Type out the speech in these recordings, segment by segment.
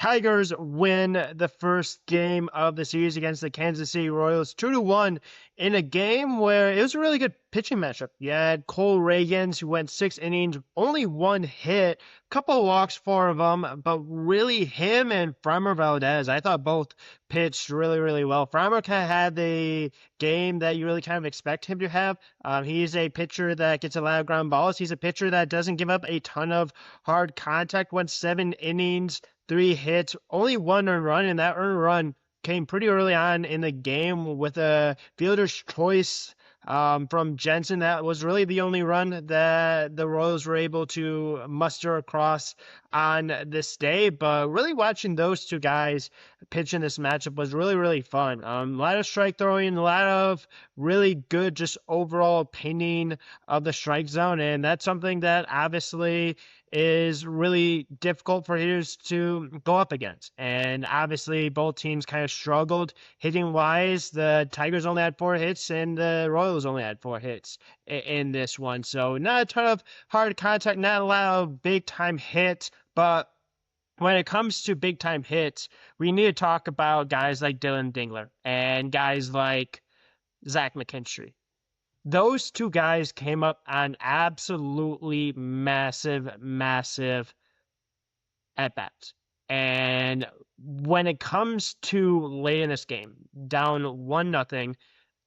Tigers win the first game of the series against the Kansas City Royals 2-1 in a game where it was a really good pitching matchup. You had Cole Ragans, who went 6 innings, only one hit, couple walks, four of them, but really him and Framber Valdez, I thought both pitched really, really well. Framber kind of had the game that you really kind of expect him to have. He's a pitcher that gets a lot of ground balls. He's a pitcher that doesn't give up a ton of hard contact, went 7 innings, three hits, only one earned run, and that earned run came pretty early on in the game with a fielder's choice from Jensen. That was really the only run that the Royals were able to muster across on this day. But really watching those two guys pitch in this matchup was really, really fun. A lot of strike throwing, a lot of really good just overall painting of the strike zone. And that's something that obviously is really difficult for hitters to go up against. And obviously both teams kind of struggled hitting wise. The Tigers only had 4 hits and the Royals only had 4 hits in this one. So not a ton of hard contact, not a lot of big time hits, but when it comes to big time hits, we need to talk about guys like Dylan Dingler and guys like Zach McKinstry. Those two guys came up on absolutely massive, massive at-bats. And when it comes to late in this game, down 1-0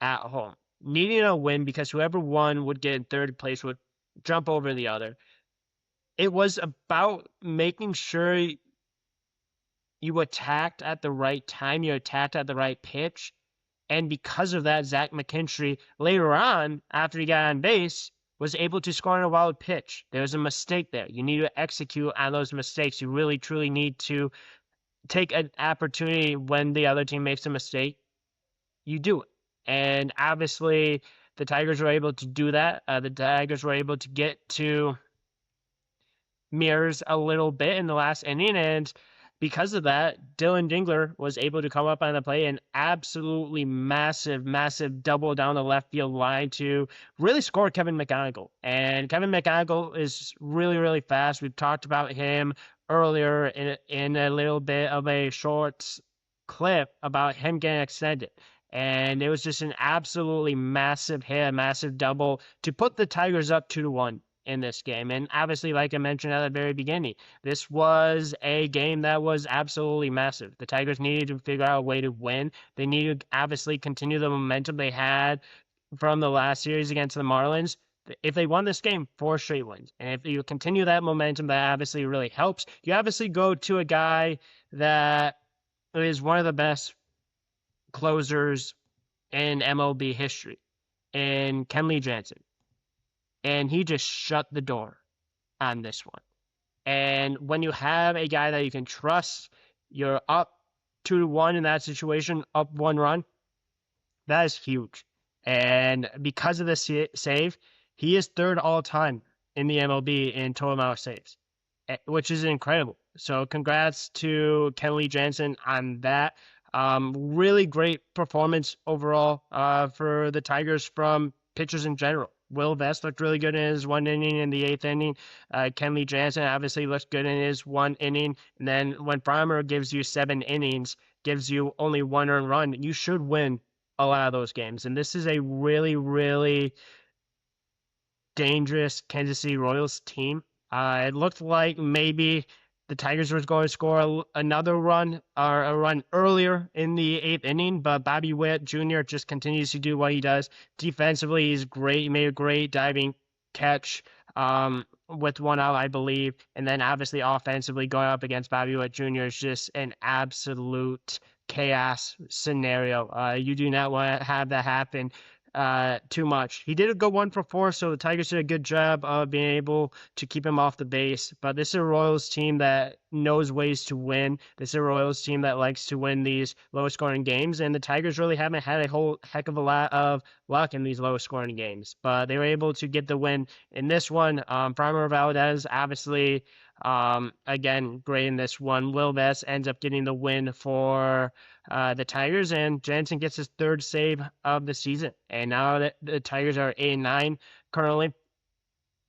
at home, needing a win because whoever won would get in third place, would jump over the other. It was about making sure you attacked at the right time, you attacked at the right pitch. And because of that, Zach McKinstry, later on, after he got on base, was able to score on a wild pitch. There was a mistake there. You need to execute on those mistakes. You really, truly need to take an opportunity when the other team makes a mistake. You do it. And obviously, the Tigers were able to do that. The Tigers were able to get to mirrors a little bit in the last inning, and because of that, Dylan Dingler was able to come up on the play and absolutely massive, massive double down the left field line to really score Kevin McGonigal. And Kevin McGonigal is really, really fast. We've talked about him earlier in a little bit of a short clip about him getting extended. And it was just an absolutely massive hit, a massive double to put the Tigers up 2-1 in this game. And obviously, like I mentioned at the very beginning, this was a game that was absolutely massive. The Tigers needed to figure out a way to win. They needed to obviously continue the momentum they had from the last series against the Marlins. If they won this game, 4 straight wins. And if you continue that momentum, that obviously really helps. You obviously go to a guy that is one of the best closers in MLB history, in Kenley Jansen. And he just shut the door on this one. And when you have a guy that you can trust, you're up 2-1 in that situation, up 1 run, that is huge. And because of this save, he is third all time in the MLB in total amount of saves, which is incredible. So congrats to Kenley Jansen on that. Really great performance overall for the Tigers from pitchers in general. Will Vest looked really good in his 1 inning in the 8th inning. Kenley Jansen obviously looked good in his 1 inning. And then when Framber gives you 7 innings, gives you only 1 earned run, you should win a lot of those games. And this is a really, really dangerous Kansas City Royals team. It looked like maybe the Tigers were going to score another run or a run earlier in the 8th inning, but Bobby Witt Jr. just continues to do what he does. Defensively, he's great. He made a great diving catch with 1 out, I believe. And then obviously offensively going up against Bobby Witt Jr. is just an absolute chaos scenario. You do not want to have that happen too much. He did go 1 for 4, so the Tigers did a good job of being able to keep him off the base. But this is a Royals team that knows ways to win. This is a Royals team that likes to win these low-scoring games, and the Tigers really haven't had a whole heck of a lot of luck in these low-scoring games. But they were able to get the win in this one. Framber Valdez, obviously, again, great in this one. Will Vest ends up getting the win for the Tigers, and Jansen gets his 3rd save of the season. And now that the Tigers are 8-9 currently,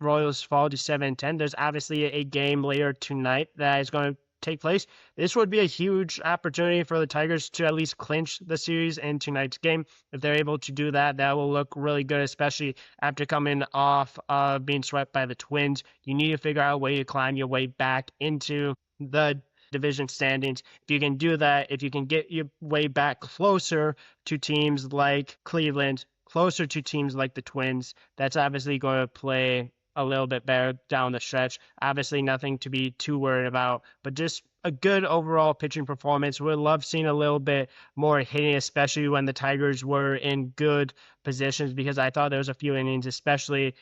Royals fall to 7-10. There's obviously a game later tonight that is going to take place, this would be a huge opportunity for the Tigers to at least clinch the series in tonight's game. If they're able to do that, that will look really good, especially after coming off of being swept by the Twins. You need to figure out a way to climb your way back into the division standings. If you can do that, if you can get your way back closer to teams like Cleveland, closer to teams like the Twins, that's obviously going to play a little bit better down the stretch. Obviously, nothing to be too worried about, but just a good overall pitching performance. Would love seeing a little bit more hitting, especially when the Tigers were in good positions, because I thought there was a few innings, especially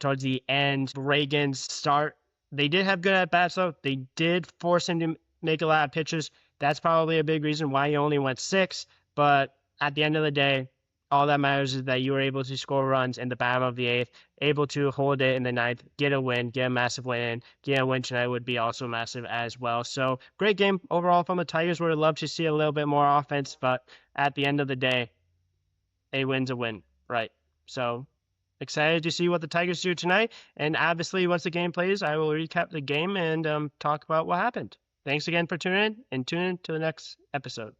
towards the end. Reagan's start, they did have good at bats though. They did force him to make a lot of pitches. That's probably a big reason why he only went 6. But at the end of the day, all that matters is that you were able to score runs in the bottom of the 8th, able to hold it in the 9th, get a win, get a massive win. Getting a win tonight would be also massive as well. So great game overall from the Tigers. Would love to see a little bit more offense, but at the end of the day, a win's a win, right? So excited to see what the Tigers do tonight. And obviously, once the game plays, I will recap the game and talk about what happened. Thanks again for tuning in, and tune in to the next episode.